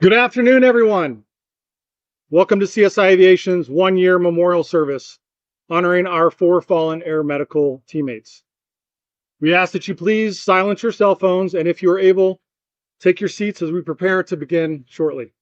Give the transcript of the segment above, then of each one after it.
Good afternoon, everyone. Welcome to CSI Aviation's one-year memorial service, honoring our four fallen air medical teammates. We ask that you please silence your cell phones, and if you are able, take your seats as we prepare to begin shortly.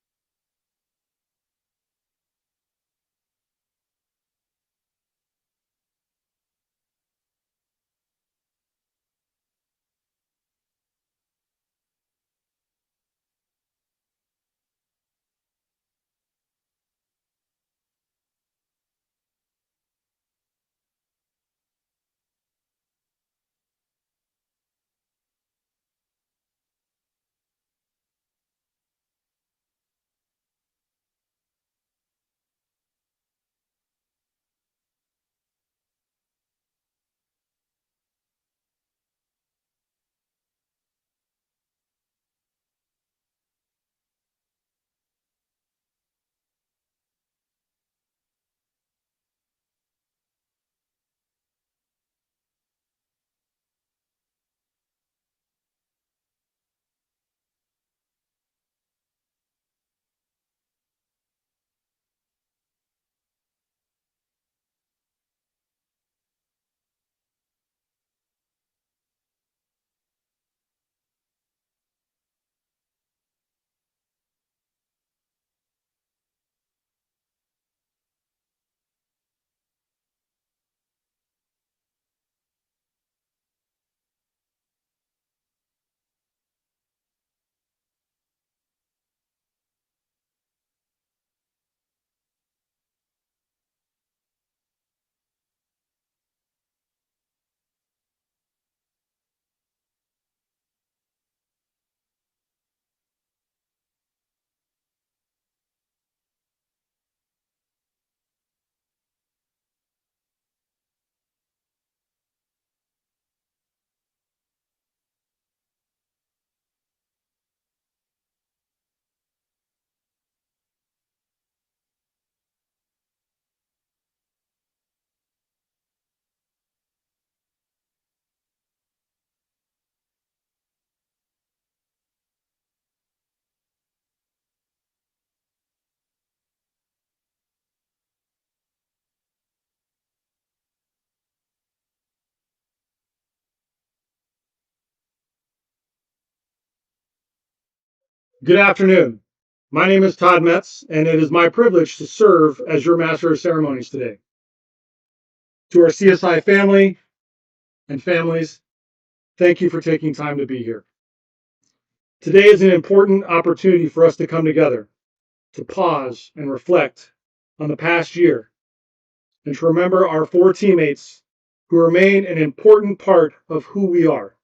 Good afternoon. My name is Todd Metz, and it is my privilege to serve as your Master of Ceremonies today. To our CSI family and families, thank you for taking time to be here. Today is an important opportunity for us to come together, to pause and reflect on the past year, and to remember our four teammates who remain an important part of who we are.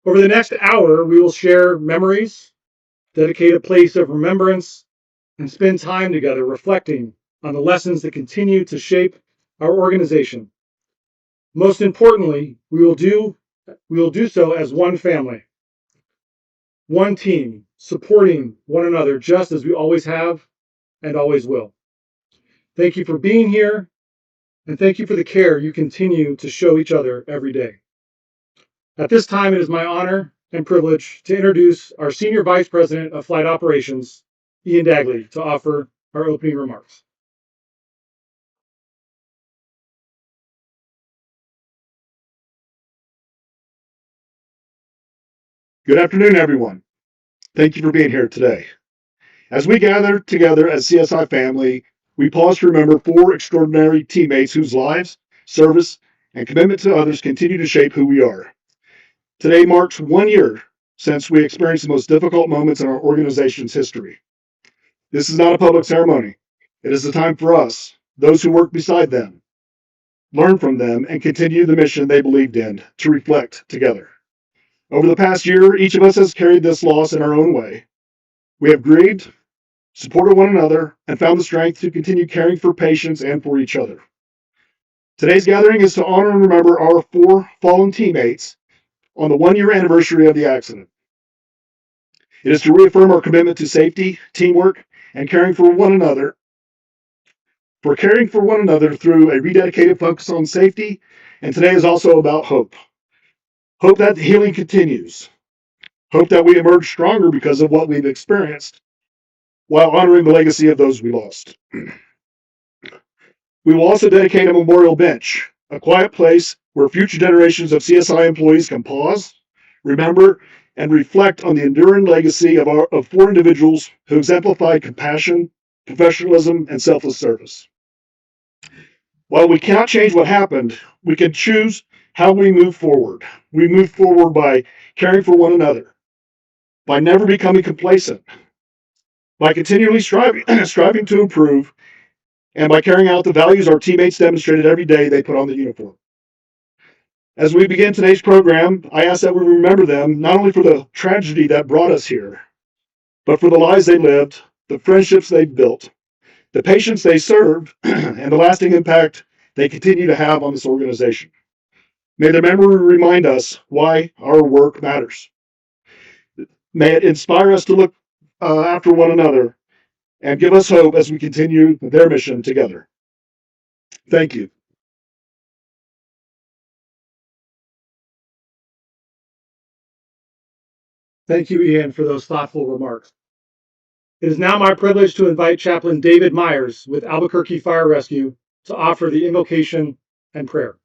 Over the next hour, we will share memories, dedicate a place of remembrance, and spend time together reflecting on the lessons that continue to shape our organization. Most importantly, we will do so as one family, one team, supporting one another just as we always have and always will. Thank you for being here, and thank you for the care you continue to show each other every day. At this time, it is my honor and privilege to introduce our Senior Vice President of Flight Operations, Ian Dagley, to offer our opening remarks. Good afternoon, everyone. Thank you for being here today. As we gather together as CSI family, we pause to remember four extraordinary teammates whose lives, service, and commitment to others continue to shape who we are. Today marks 1 year since we experienced the most difficult moments in our organization's history. This is not a public ceremony. It is a time for us, those who work beside them, learn from them, and continue the mission they believed in, to reflect together. Over the past year, each of us has carried this loss in our own way. We have grieved, supported one another, and found the strength to continue caring for patients and for each other. Today's gathering is to honor and remember our four fallen teammates on the 1 year anniversary of the accident. It is to reaffirm our commitment to safety, teamwork, and caring for one another through a rededicated focus on safety. And today is also about hope. Hope that the healing continues. Hope that we emerge stronger because of what we've experienced, while honoring the legacy of those we lost. We will also dedicate a memorial bench, a quiet place where future generations of CSI employees can pause, remember, and reflect on the enduring legacy of four individuals who exemplified compassion, professionalism, and selfless service. While we cannot change what happened, we can choose how we move forward. We move forward by caring for one another, by never becoming complacent, by continually striving to improve, and by carrying out the values our teammates demonstrated every day they put on the uniform. As we begin today's program, I ask that we remember them not only for the tragedy that brought us here, but for the lives they lived, the friendships they built, the patients they served, and the lasting impact they continue to have on this organization. May their memory remind us why our work matters. May it inspire us to look after one another and give us hope as we continue their mission together. Thank you. Thank you, Ian, for those thoughtful remarks. It is now my privilege to invite Chaplain David Myers with Albuquerque Fire Rescue to offer the invocation and prayer.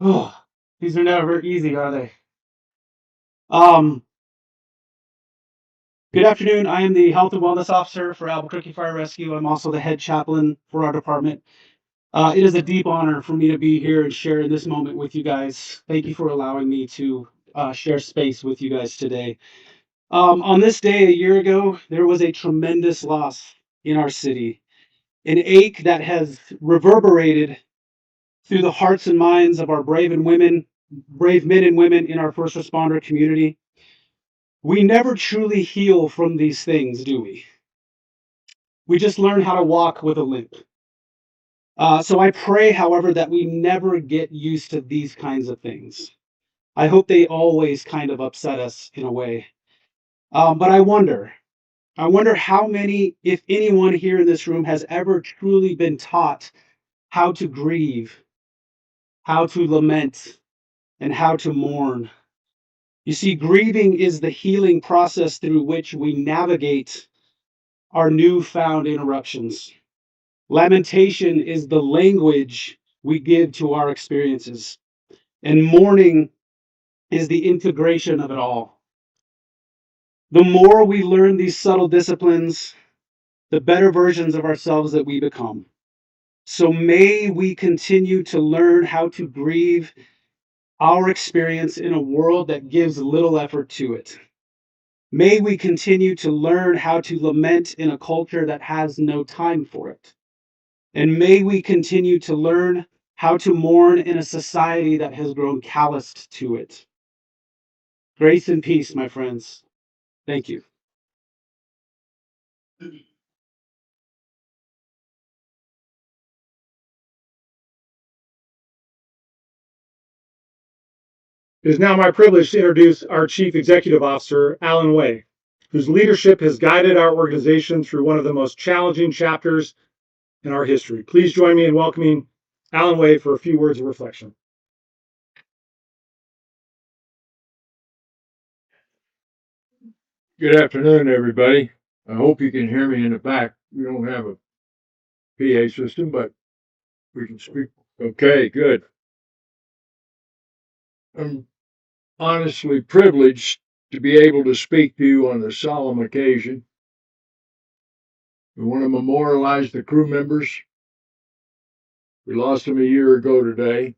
Oh, these are never easy, are they? Um, Good afternoon. I am the Health and Wellness Officer for Albuquerque Fire Rescue. I'm also the head chaplain for our department. It is a deep honor for me to be here and share in this moment with you guys. Thank you for allowing me to share space with you guys today. On this day a year ago, there was a tremendous loss in our city, an ache that has reverberated through the hearts and minds of our brave men and women in our first responder community. We never truly heal from these things, do we? We just learn how to walk with a limp. So I pray, however, that we never get used to these kinds of things. I hope they always kind of upset us in a way. But I wonder how many, if anyone here in this room has ever truly been taught how to grieve, how to lament, and how to mourn. You see, grieving is the healing process through which we navigate our newfound interruptions. Lamentation is the language we give to our experiences, and mourning is the integration of it all. The more we learn these subtle disciplines, the better versions of ourselves that we become. So may we continue to learn how to grieve our experience in a world that gives little effort to it. May we continue to learn how to lament in a culture that has no time for it. And may we continue to learn how to mourn in a society that has grown calloused to it. Grace and peace, my friends. Thank you. It is now my privilege to introduce our Chief Executive Officer, Alan Way, whose leadership has guided our organization through one of the most challenging chapters in our history. Please join me in welcoming Alan Way for a few words of reflection. Good afternoon, everybody. I hope you can hear me in the back. We don't have a PA system, but we can speak. Okay, good. I'm honestly privileged to be able to speak to you on this solemn occasion. We want to memorialize the crew members. We lost them a year ago today.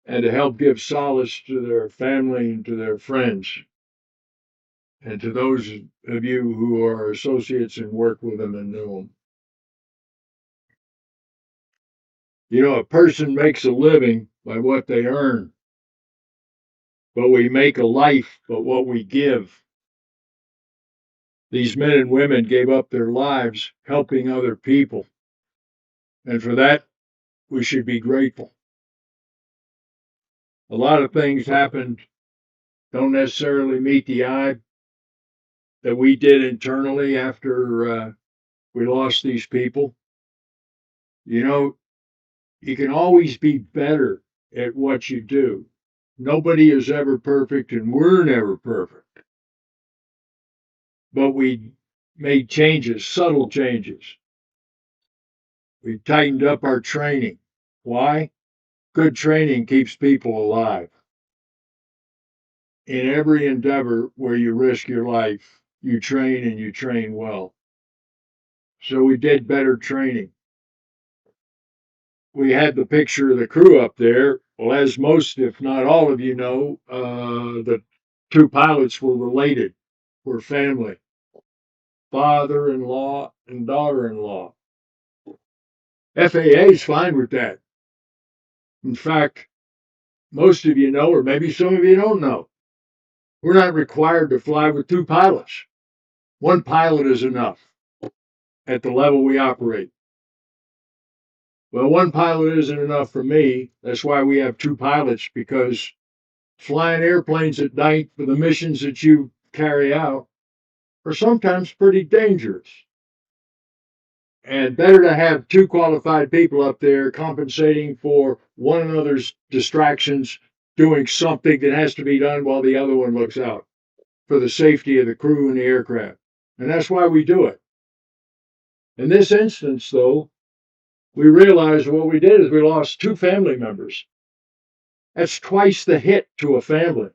And to help give solace to their family and to their friends, and to those of you who are associates and work with them and know them. You know, a person makes a living by what they earn, but we make a life by what we give. These men and women gave up their lives helping other people, and for that, we should be grateful. A lot of things happened, don't necessarily meet the eye that we did internally after we lost these people. You know, you can always be better at what you do. Nobody is ever perfect, and we're never perfect. But we made changes, subtle changes. We tightened up our training. Why? Good training keeps people alive. In every endeavor where you risk your life, you train and you train well. So we did better training. We had the picture of the crew up there. Well, as most, if not all of you know, the two pilots were related, were family, father-in-law and daughter-in-law. FAA is fine with that. In fact, most of you know, or maybe some of you don't know, we're not required to fly with two pilots. One pilot is enough at the level we operate. Well, one pilot isn't enough for me. That's why we have two pilots, because flying airplanes at night for the missions that you carry out are sometimes pretty dangerous. And better to have two qualified people up there compensating for one another's distractions, doing something that has to be done while the other one looks out for the safety of the crew and the aircraft. And that's why we do it. In this instance, though, we realized what we did is we lost two family members. That's twice the hit to a family.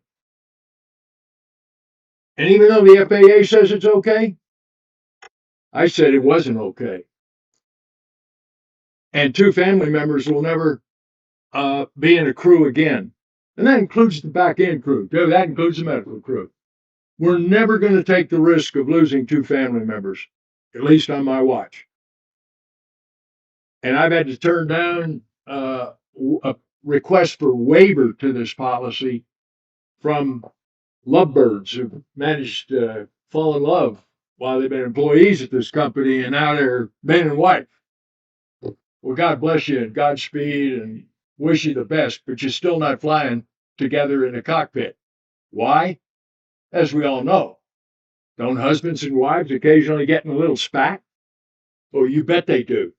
And even though the FAA says it's okay, I said it wasn't okay. And two family members will never be in a crew again. And that includes the back end crew. That includes the medical crew. We're never going to take the risk of losing two family members, at least on my watch. And I've had to turn down a request for waiver to this policy from lovebirds who managed to fall in love while they've been employees at this company, and now they're man and wife. Well, God bless you and Godspeed and wish you the best, but you're still not flying together in a cockpit. Why? As we all know, don't husbands and wives occasionally get in a little spat? Oh, you bet they do.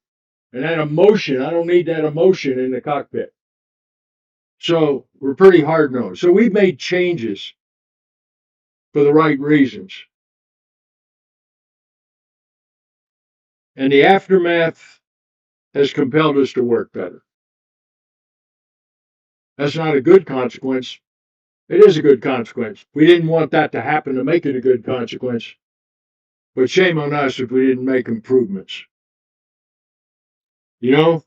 And that emotion, I don't need that emotion in the cockpit. So we're pretty hard-nosed. So we've made changes for the right reasons. And the aftermath has compelled us to work better. That's not a good consequence. It is a good consequence. We didn't want that to happen to make it a good consequence. But shame on us if we didn't make improvements. You know,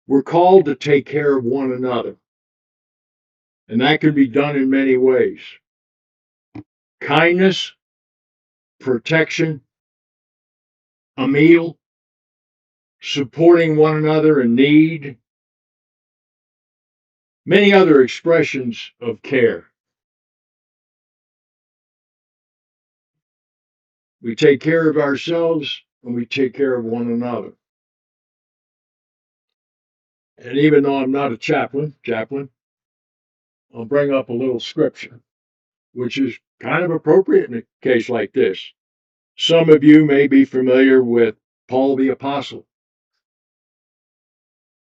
we're called to take care of one another. And that can be done in many ways. Kindness, protection, a meal, supporting one another in need, many other expressions of care. We take care of ourselves and we take care of one another. And even though I'm not a chaplain, I'll bring up a little scripture, which is kind of appropriate in a case like this. Some of you may be familiar with Paul the Apostle.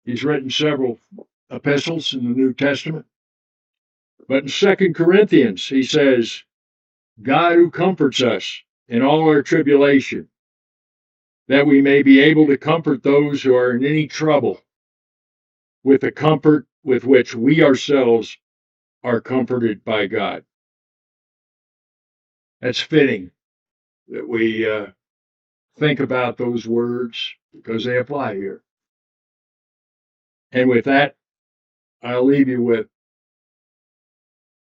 He's written several epistles in the New Testament. But in 2 Corinthians, he says, God who comforts us in all our tribulation, that we may be able to comfort those who are in any trouble with the comfort with which we ourselves are comforted by God. That's fitting that we think about those words because they apply here. And with that, I'll leave you with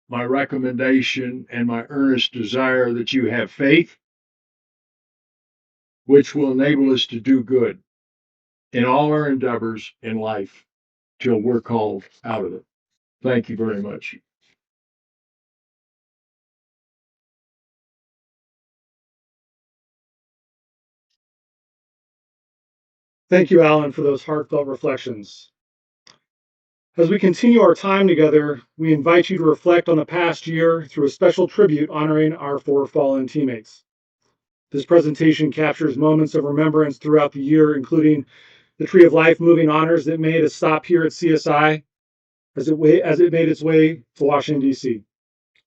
my recommendation and my earnest desire that you have faith, which will enable us to do good in all our endeavors in life till we're called out of it. Thank you very much. Thank you, Alan, for those heartfelt reflections. As we continue our time together, we invite you to reflect on the past year through a special tribute honoring our four fallen teammates. This presentation captures moments of remembrance throughout the year, including the Tree of Life moving honors that made a stop here at CSI as it made its way to Washington, D.C.,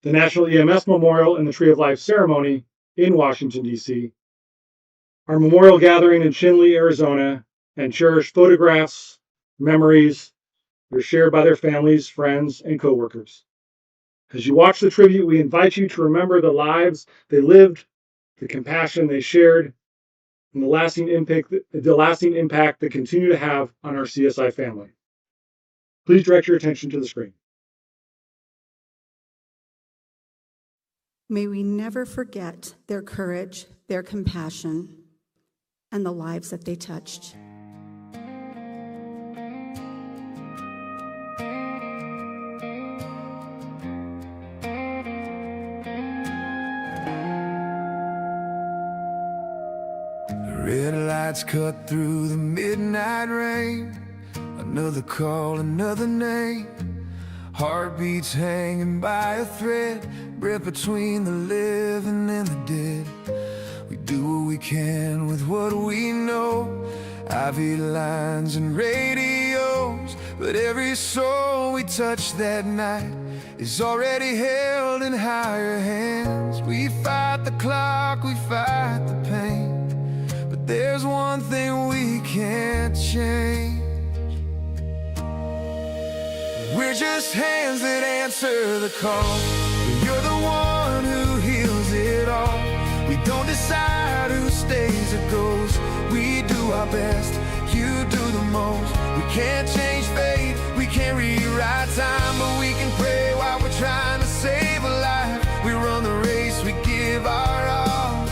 the National EMS Memorial and the Tree of Life ceremony in Washington, D.C., our memorial gathering in Chinle, Arizona, and cherished photographs, memories that are shared by their families, friends, and coworkers. As you watch the tribute, we invite you to remember the lives they lived, the compassion they shared, and the lasting impact they continue to have on our CSI family. Please direct your attention to the screen. May we never forget their courage, their compassion, and the lives that they touched. Red lights cut through the midnight rain. Another call, another name. Heartbeats hanging by a thread. Breath between the living and the dead. We do what we can with what we know. IV lines and radios. But every soul we touch that night is already held in higher hands. We fight the clock, we fight the pain. But there's one thing we can't change. We're just hands that answer the call. You're the one who heals it all. We don't decide who stays or goes. We do our best, you do the most. We can't change fate, we can't rewrite time, but we can pray while we're trying to save a life. We run the race, we give our all,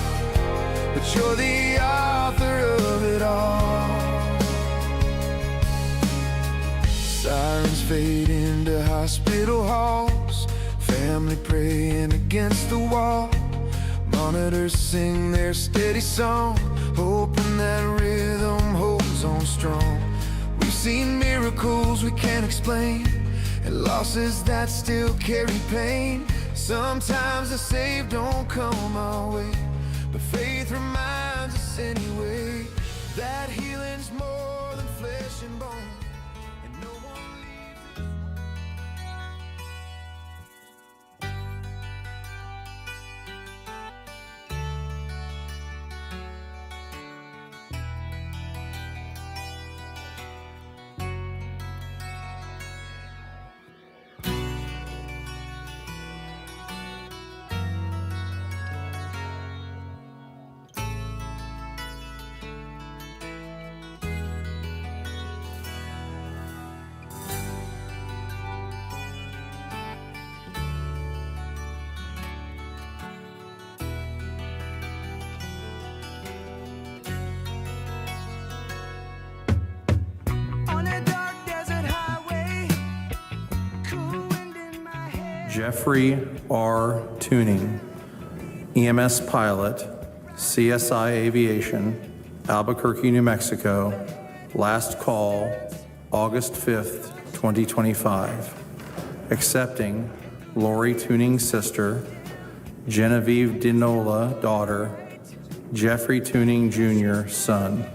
but you're the author of it all. Sirens fade into hospital halls. Family praying against the wall. Monitors sing their steady song, hoping that rhythm holds on strong. We've seen miracles we can't explain, and losses that still carry pain. Sometimes the save don't come our way, but faith reminds us anyway that healing's more than flesh and bone. Jeffrey R. Tuning, EMS pilot, CSI Aviation, Albuquerque, New Mexico. Last call, August 5th, 2025. Accepting Lori Tuning's sister, Genevieve Dinola, daughter, Jeffrey Tuning Jr., son.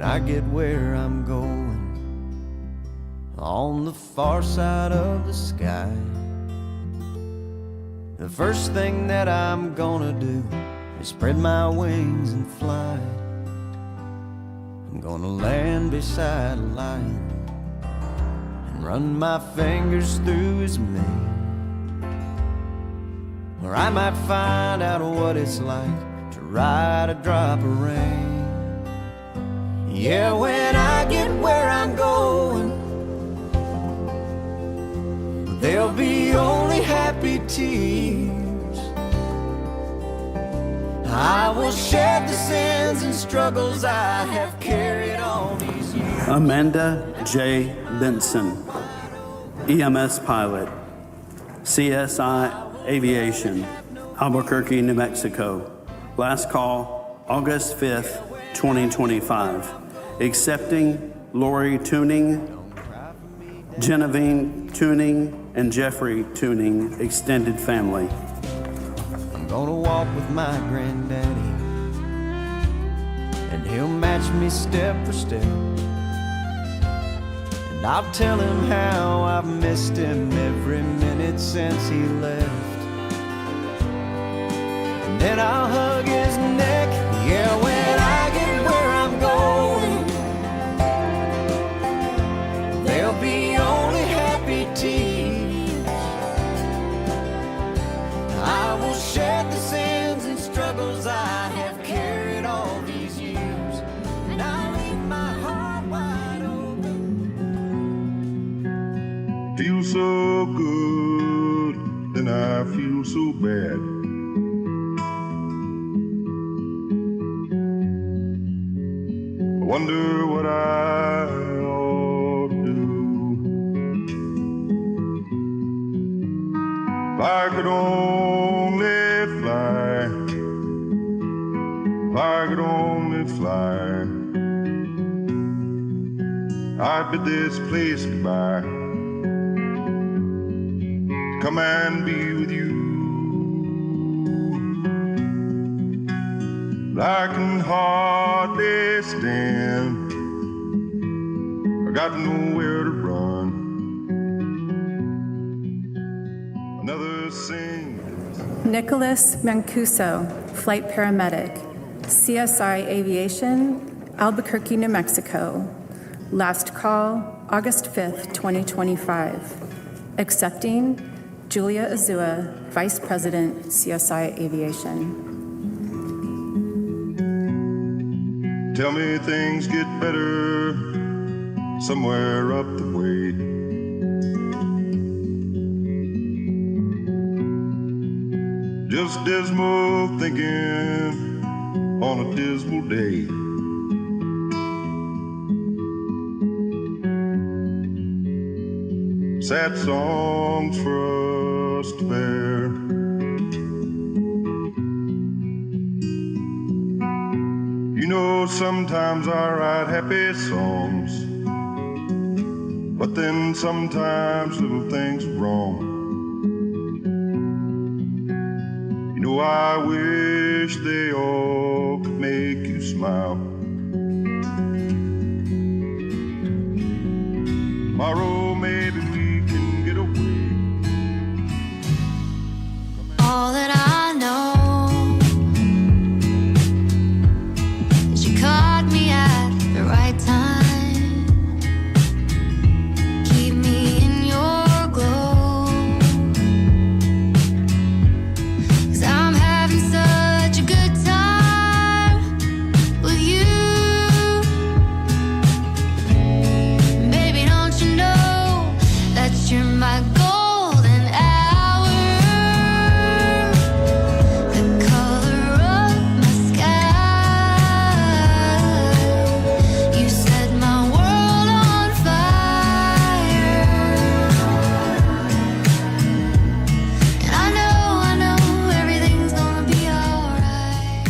I get where I'm going on the far side of the sky, the first thing that I'm gonna do is spread my wings and fly. I'm gonna land beside a lion and run my fingers through his mane, where I might find out what it's like to ride a drop of rain. Yeah, when I get where I'm going, there'll be only happy tears. I will shed the sins and struggles I have carried all these years. Amanda J. Benson, EMS pilot, CSI Aviation, Albuquerque, New Mexico. Last call, August 5th, 2025. Accepting Lori Tuning, Genevieve Tuning, and Jeffrey Tuning extended family. I'm gonna walk with my granddaddy, and he'll match me step for step. And I'll tell him how I've missed him every minute since he left. And then I'll hug his neck, yeah, when I get where I'm going, there'll be only happy tears. I will shed the sins and struggles I have carried all these years, and I'll leave my heart wide open. Feel so good, then I feel so bad. I wonder what I ought to do. If I could only fly, if I could only fly, I'd bid this place goodbye, come and be with you. But I can hardly stand, I got nowhere to run. Another sing. Nicholas Mancuso, flight paramedic, CSI Aviation, Albuquerque, New Mexico. Last call, August 5th, 2025. Accepting Julia Azua, Vice President, CSI Aviation. Tell me things get better somewhere up the way. Just dismal thinking on a dismal day. Sad songs for us to bear. You know, sometimes I write happy songs, but then sometimes little things are wrong. You know, I wish they all could make you smile. Tomorrow maybe we can get away. All that I know is you caught me at the right time. Keep me in your glow, 'cause I'm having such a good time with you. Baby, don't you know that you're my golden hour, the color of my sky. You set my world on fire, and I know everything's gonna be alright.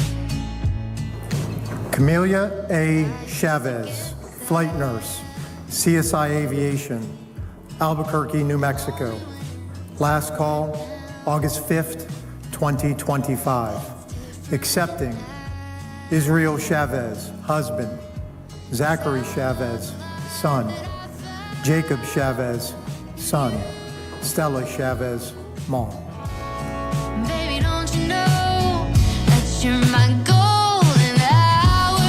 Camelia A. Chavez, flight nurse, CSI Aviation, Albuquerque, New Mexico. Last call, August 5th, 2025. Accepting Israel Chavez, husband, Zachary Chavez, son, Jacob Chavez, son, Stella Chavez, mom. Baby, don't you know that you're my golden hour,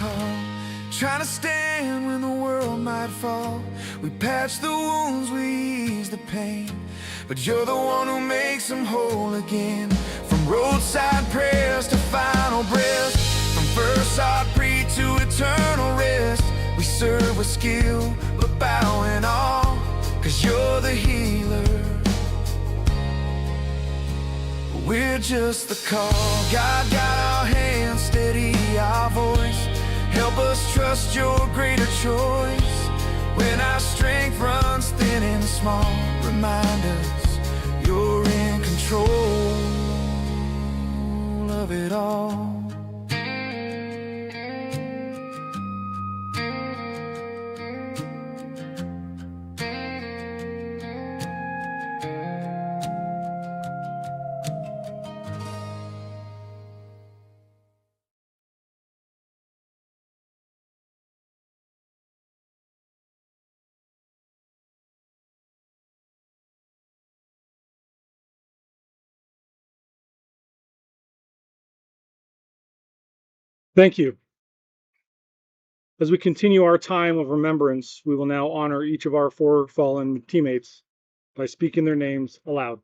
call, trying to stand when the world might fall. We patch the wounds, we ease the pain, but you're the one who makes them whole again. From roadside prayers to final breath, from first heartbeat to eternal rest, we serve with skill, but bow in awe, 'cause you're the healer. We're just the call. God, got our hands, steady our voice. Help us trust your greater choice. When our strength runs thin and small, remind us you're in control of it all. Thank you. As we continue our time of remembrance, we will now honor each of our 4 fallen teammates by speaking their names aloud.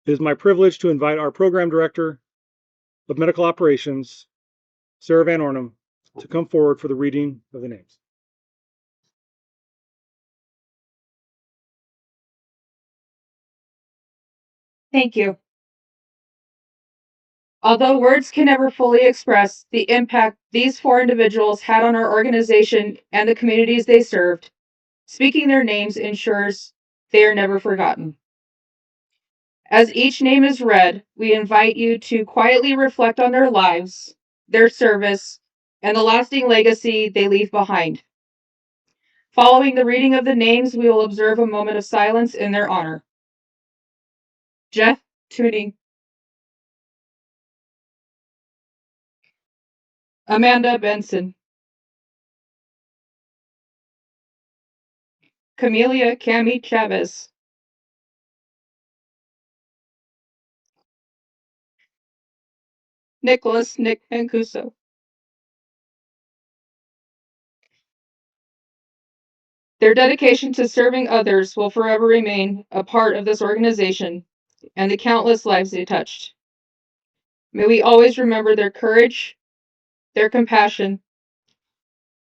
It is my privilege to invite our Program Director of Medical Operations, Sarah Van Ornum, to come forward for the reading of the names. Thank you. Although words can never fully express the impact these 4 individuals had on our organization and the communities they served, speaking their names ensures they are never forgotten. As each name is read, we invite you to quietly reflect on their lives, their service, and the lasting legacy they leave behind. Following the reading of the names, we will observe a moment of silence in their honor. Jeff Tuning, Amanda Benson, Camelia Cami Chavez, Nicholas Nick Mancuso, their dedication to serving others will forever remain a part of this organization and the countless lives they touched. May we always remember their courage, their compassion,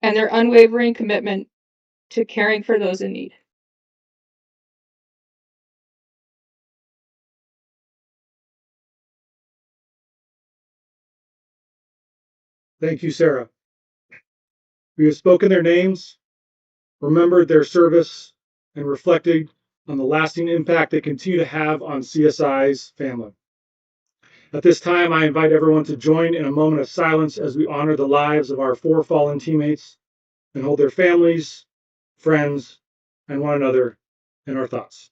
and their unwavering commitment to caring for those in need. Thank you, Sarah. We have spoken their names, remembered their service, and reflected on the lasting impact they continue to have on CSI's family. At this time, I invite everyone to join in a moment of silence as we honor the lives of our 4 fallen teammates and hold their families, friends, and one another in our thoughts.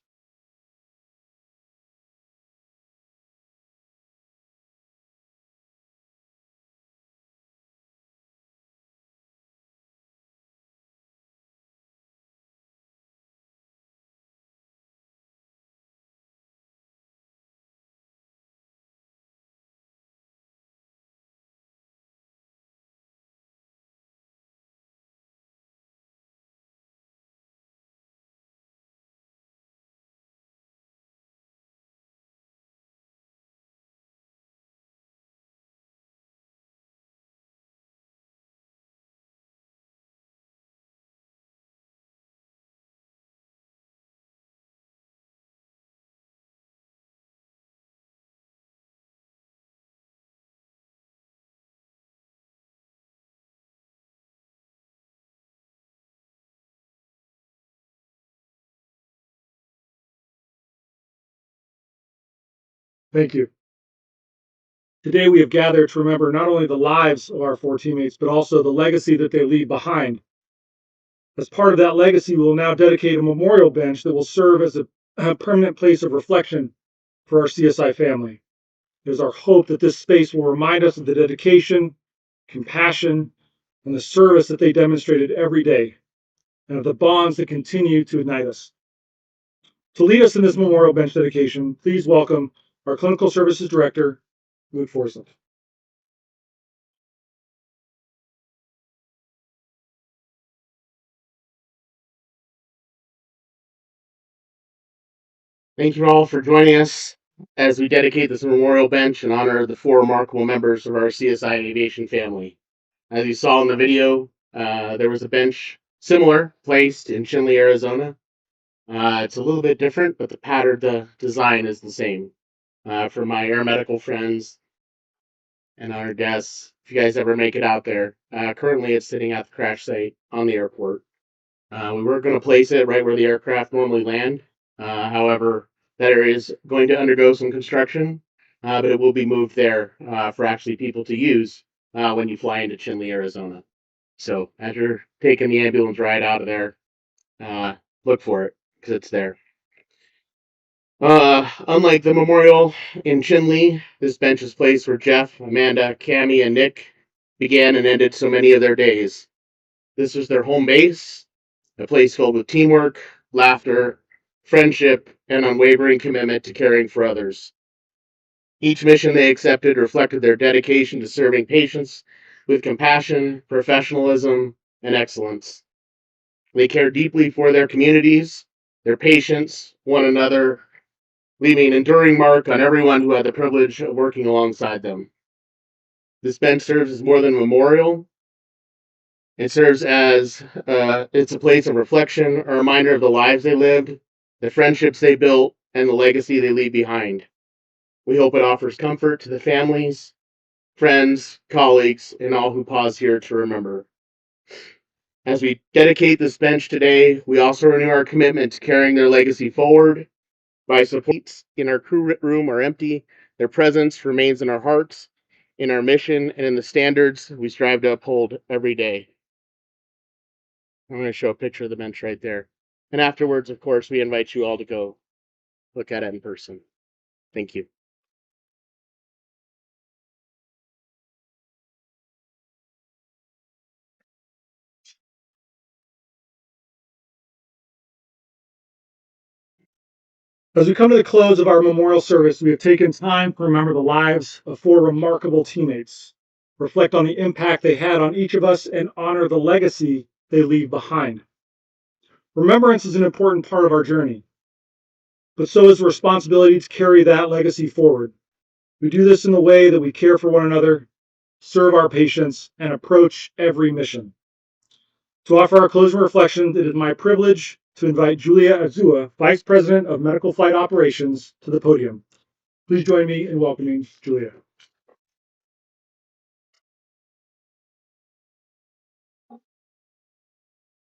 Thank you. Today we have gathered to remember not only the lives of our 4 teammates, but also the legacy that they leave behind. As part of that legacy, we will now dedicate a memorial bench that will serve as a permanent place of reflection for our CSI family. It is our hope that this space will remind us of the dedication, compassion, and the service that they demonstrated every day, and of the bonds that continue to ignite us. To lead us in this memorial bench dedication, please welcome our Clinical Services Director, Luke Forsyth. Thank you all for joining us as we dedicate this memorial bench in honor of the 4 remarkable members of our CSI Aviation family. As you saw in the video, there was a bench similar placed in Chinle, Arizona. It's a little bit different, but the pattern, the design is the same. For my air medical friends and our guests, if you guys ever make it out there, currently it's sitting at the crash site on the airport. We weren't going to place it right where the aircraft normally land. However, that area is going to undergo some construction, but it will be moved there for actually people to use when you fly into Chinle, Arizona. So as you're taking the ambulance ride out of there, look for it because it's there. Unlike the memorial in Chinle, this bench is placed where Jeff, Amanda, Cammie, and Nick began and ended so many of their days. This was their home base, a place filled with teamwork, laughter, friendship, and unwavering commitment to caring for others. Each mission they accepted reflected their dedication to serving patients with compassion, professionalism, and excellence. They cared deeply for their communities, their patients, one another, leaving an enduring mark on everyone who had the privilege of working alongside them. This bench serves as more than a memorial. It serves as it's a place of reflection, a reminder of the lives they lived, the friendships they built, and the legacy they leave behind. We hope it offers comfort to the families, friends, colleagues, and all who pause here to remember. As we dedicate this bench today, we also renew our commitment to carrying their legacy forward. By supports in our crew room are empty, their presence remains in our hearts, in our mission, and in the standards we strive to uphold every day. I'm going to show a picture of the bench right there. And afterwards, of course, we invite you all to go look at it in person. Thank you. As we come to the close of our memorial service, we have taken time to remember the lives of 4 remarkable teammates, reflect on the impact they had on each of us, and honor the legacy they leave behind. Remembrance is an important part of our journey, but so is the responsibility to carry that legacy forward. We do this in the way that we care for one another, serve our patients, and approach every mission. To offer our closing reflections, it is my privilege to invite Julia Azua, Vice President of Medical Flight Operations, to the podium. Please join me in welcoming Julia.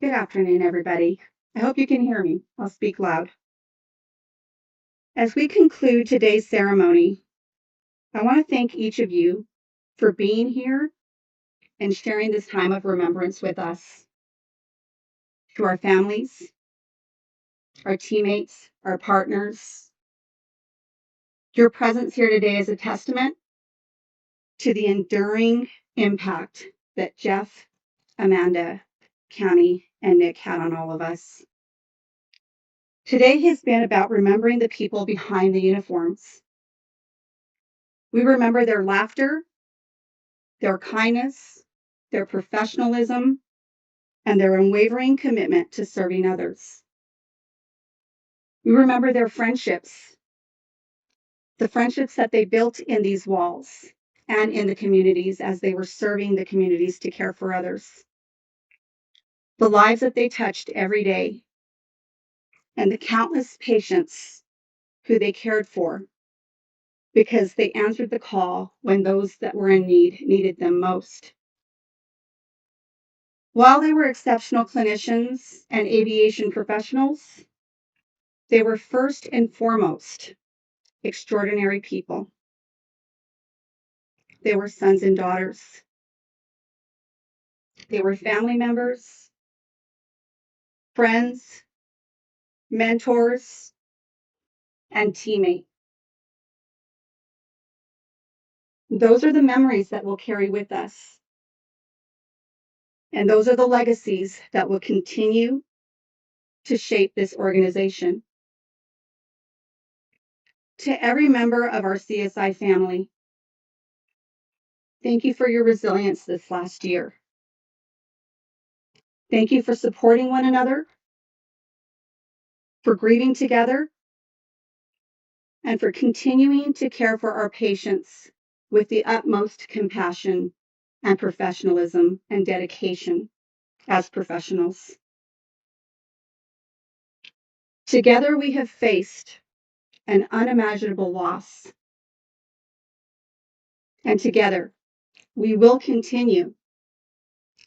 Good afternoon, everybody. I hope you can hear me. I'll speak loud. As we conclude today's ceremony, I want to thank each of you for being here and sharing this time of remembrance with us. To our families, our teammates, our partners, your presence here today is a testament to the enduring impact that Jeff, Amanda, Cammie, and Nick had on all of us. Today has been about remembering the people behind the uniforms. We remember their laughter, their kindness, their professionalism, and their unwavering commitment to serving others. We remember their friendships, the friendships that they built in these walls and in the communities as they were serving the communities to care for others. The lives that they touched every day, and the countless patients who they cared for because they answered the call when those that were in need needed them most. While they were exceptional clinicians and aviation professionals, they were first and foremost extraordinary people. They were sons and daughters. They were family members, friends, mentors, and teammates. Those are the memories that we'll carry with us. And those are the legacies that will continue to shape this organization. To every member of our CSI family, thank you for your resilience this last year. Thank you for supporting one another, for grieving together, and for continuing to care for our patients with the utmost compassion and professionalism and dedication as professionals. Together, we have faced an unimaginable loss, and together, we will continue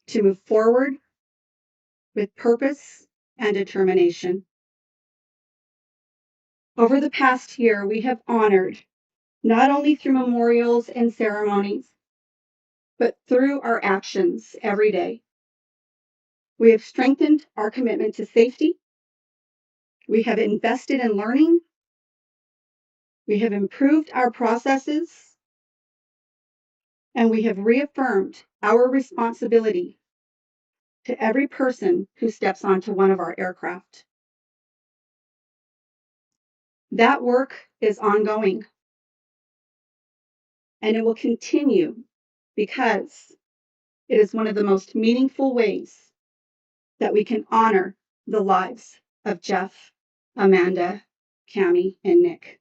to move forward with purpose and determination. Over the past year, we have honored, not only through memorials and ceremonies, but through our actions every day. We have strengthened our commitment to safety. We have invested in learning. We have improved our processes. And we have reaffirmed our responsibility to every person who steps onto one of our aircraft. That work is ongoing, and it will continue because it is one of the most meaningful ways that we can honor the lives of Jeff, Amanda, Cami, and Nick.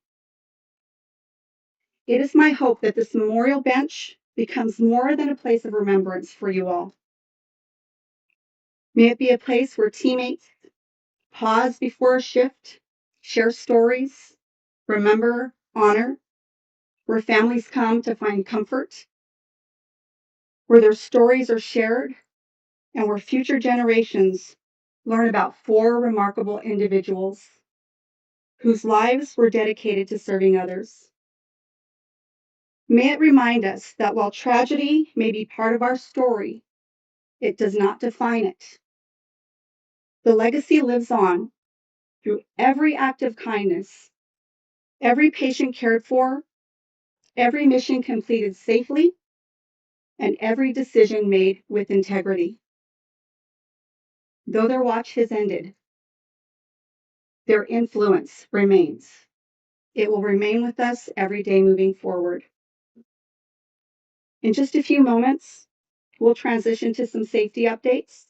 It is my hope that this memorial bench becomes more than a place of remembrance for you all. May it be a place where teammates pause before a shift, share stories, remember, honor, where families come to find comfort, where their stories are shared, and where future generations learn about 4 remarkable individuals whose lives were dedicated to serving others. May it remind us that while tragedy may be part of our story, it does not define it. The legacy lives on through every act of kindness, every patient cared for, every mission completed safely, and every decision made with integrity. Though their watch has ended, their influence remains. It will remain with us every day moving forward. In just a few moments, we'll transition to some safety updates.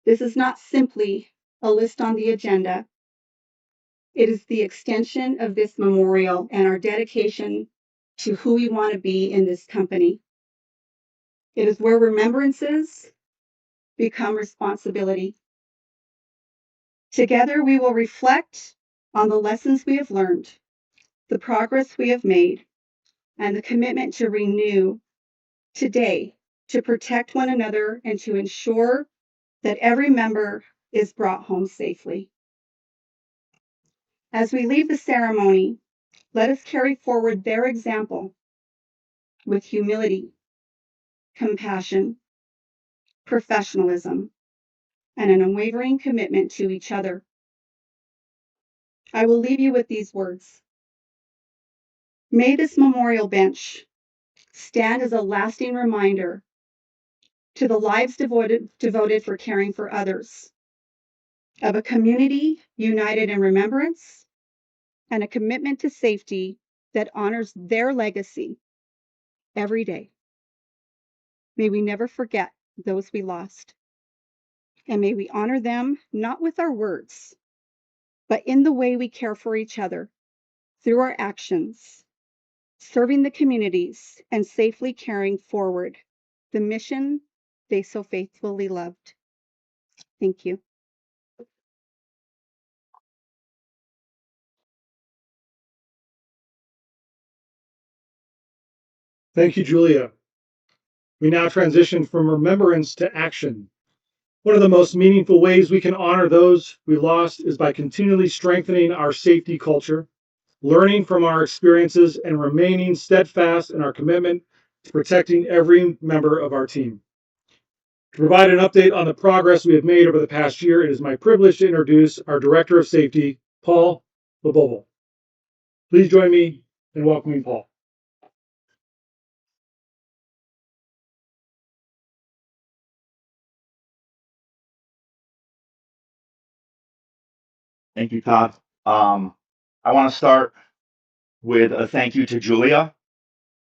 This is not simply a list on the agenda. It is the extension of this memorial and our dedication to who we want to be in this company. It is where remembrances become responsibility. Together, we will reflect on the lessons we have learned, the progress we have made, and the commitment to renew today to protect one another and to ensure that every member is brought home safely. As we leave the ceremony, let us carry forward their example with humility, compassion, professionalism, and an unwavering commitment to each other. I will leave you with these words. May this memorial bench stand as a lasting reminder to the lives devoted for caring for others, of a community united in remembrance, and a commitment to safety that honors their legacy every day. May we never forget those we lost, and may we honor them not with our words, but in the way we care for each other through our actions, serving the communities and safely carrying forward the mission they so faithfully loved. Thank you. Thank you, Julia. We now transition from remembrance to action. One of the most meaningful ways we can honor those we lost is by continually strengthening our safety culture, learning from our experiences, and remaining steadfast in our commitment to protecting every member of our team. To provide an update on the progress we have made over the past year, it is my privilege to introduce our Director of Safety, Paul LeBobo. Please join me in welcoming Paul. Thank you, Todd. I want to start with a thank you to Julia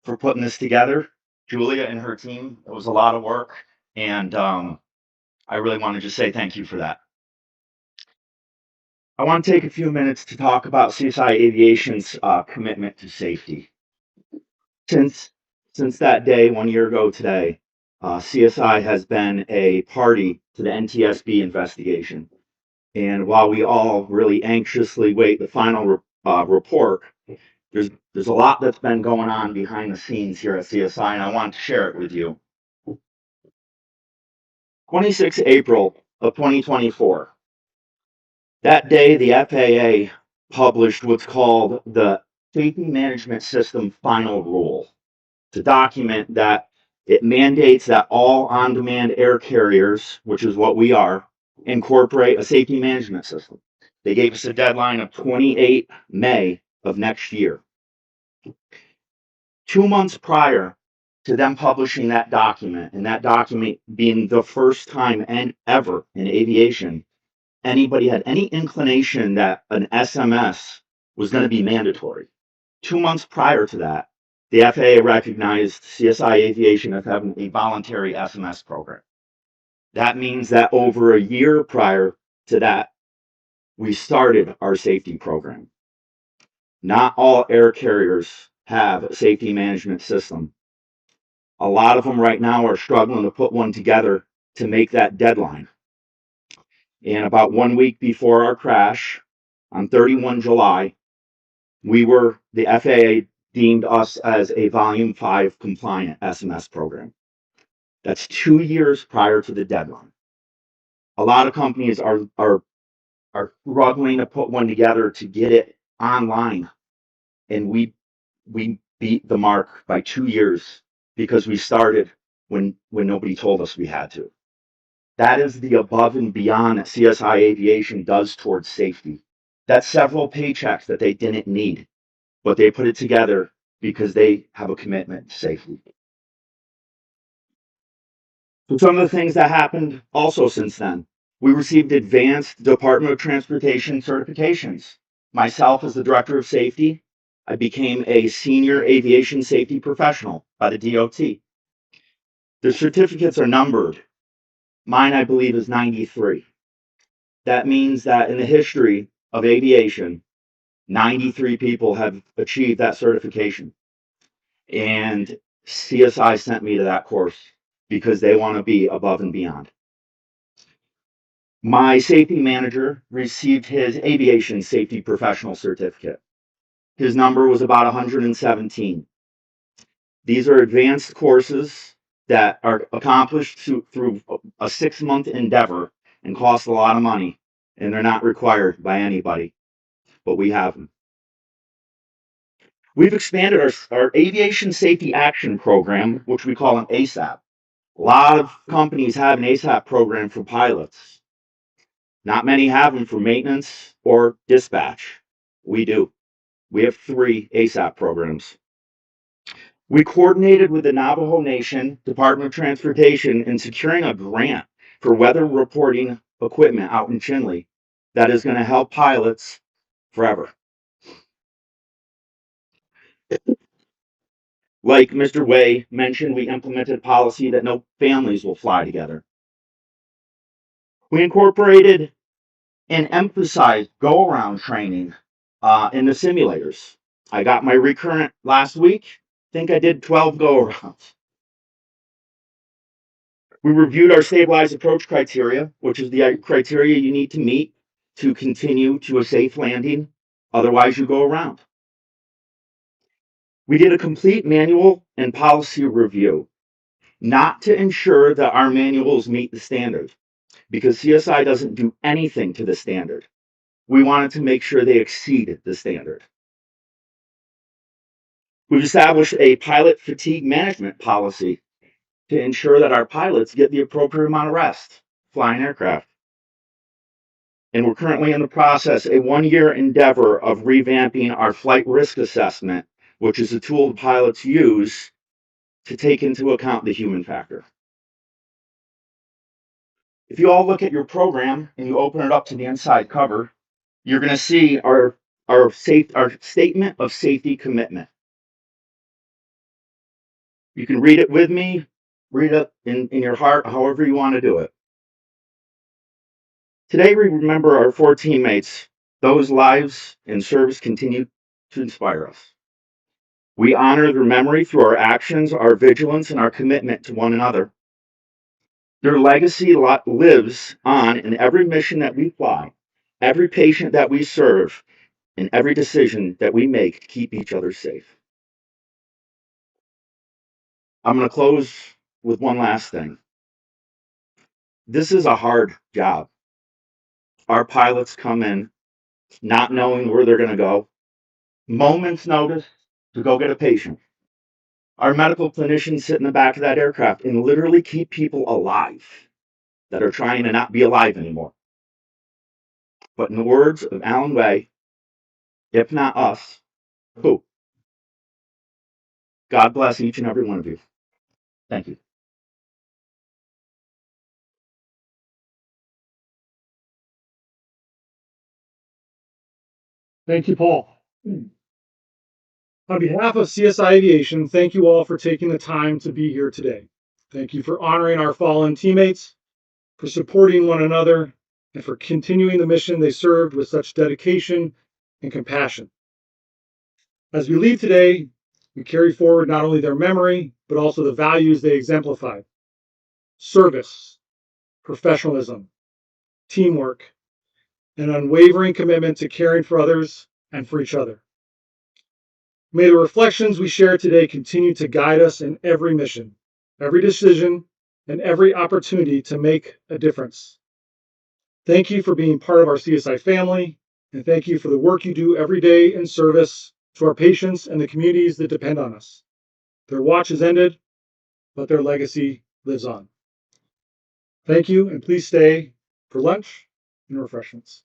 for putting this together. Julia and her team, it was a lot of work, and I really want to just say thank you for that. I want to take a few minutes to talk about CSI Aviation's commitment to safety. Since that day, 1 year ago today, CSI has been a party to the NTSB investigation. And while we all really anxiously wait the final report, there's a lot that's been going on behind the scenes here at CSI, and I want to share it with you. 26 April of 2024. That day, the FAA published what's called the Safety Management System Final Rule. To document that it mandates that all on-demand air carriers, which is what we are, incorporate a safety management system. They gave us a deadline of 28 May of next year. 2 months prior to them publishing that document, and that document being the first time and ever in aviation, anybody had any inclination that an SMS was going to be mandatory. 2 months prior to that, the FAA recognized CSI Aviation as having a voluntary SMS program. That means that over a year prior to that, we started our safety program. Not all air carriers have a safety management system. A lot of them right now are struggling to put one together to make that deadline. And about 1 week before our crash, on 31 July, the FAA deemed us as a Volume 5 compliant SMS program. That's 2 years prior to the deadline. A lot of companies are struggling to put one together to get it online. And we beat the mark by 2 years because we started when nobody told us we had to. That is the above and beyond that CSI Aviation does towards safety. That's several paychecks that they didn't need, but they put it together because they have a commitment to safety. So some of the things that happened also since then, we received advanced Department of Transportation certifications. Myself as the Director of Safety, I became a Senior Aviation Safety Professional by the DOT. The certificates are numbered. Mine, I believe, is 93. That means that in the history of aviation, 93 people have achieved that certification. And CSI sent me to that course because they want to be above and beyond. My safety manager received his aviation safety professional certificate. His number was about 117. These are advanced courses that are accomplished through a 6-month endeavor and cost a lot of money, and they're not required by anybody, but we have them. We've expanded our Aviation Safety Action Program, which we call an ASAP. A lot of companies have an ASAP program for pilots. Not many have them for maintenance or dispatch. We do. We have 3 ASAP programs. We coordinated with the Navajo Nation Department of Transportation in securing a grant for weather reporting equipment out in Chinle that is going to help pilots forever. Like Mr. Way mentioned, we implemented a policy that no families will fly together. We incorporated and emphasized go-around training in the simulators. I got my recurrent last week. I think I did 12 go-arounds. We reviewed our stabilized approach criteria, which is the criteria you need to meet to continue to a safe landing. Otherwise, you go around. We did a complete manual and policy review, not to ensure that our manuals meet the standard, because CSI doesn't do anything to the standard. We wanted to make sure they exceed the standard. We've established a pilot fatigue management policy to ensure that our pilots get the appropriate amount of rest flying aircraft. And we're currently in the process, a 1-year endeavor of revamping our flight risk assessment, which is a tool the pilots use to take into account the human factor. If you all look at your program and you open it up to the inside cover, you're going to see our statement of safety commitment. You can read it with me, read it in your heart, however you want to do it. Today we remember our 4 teammates Those lives in service continue to inspire us. We honor their memory through our actions, our vigilance, and our commitment to one another. Their legacy lives on in every mission that we fly, every patient that we serve, and every decision that we make to keep each other safe. I'm going to close with one last thing. This is a hard job. Our pilots come in not knowing where they're going to go, moments notice to go get a patient. Our medical clinicians sit in the back of that aircraft and literally keep people alive that are trying to not be alive anymore. But in the words of Alan Way, if not us, who? God bless each and every one of you. Thank you. Thank you, Paul. On behalf of CSI Aviation, thank you all for taking the time to be here today. Thank you for honoring our fallen teammates, for supporting one another, and for continuing the mission they served with such dedication and compassion. As we leave today, we carry forward not only their memory, but also the values they exemplified: service, professionalism, teamwork, an unwavering commitment to caring for others and for each other. May the reflections we share today continue to guide us in every mission, every decision, and every opportunity to make a difference. Thank you for being part of our CSI family, and thank you for the work you do every day in service to our patients and the communities that depend on us. Their watch has ended, but their legacy lives on. Thank you, and please stay for lunch and refreshments.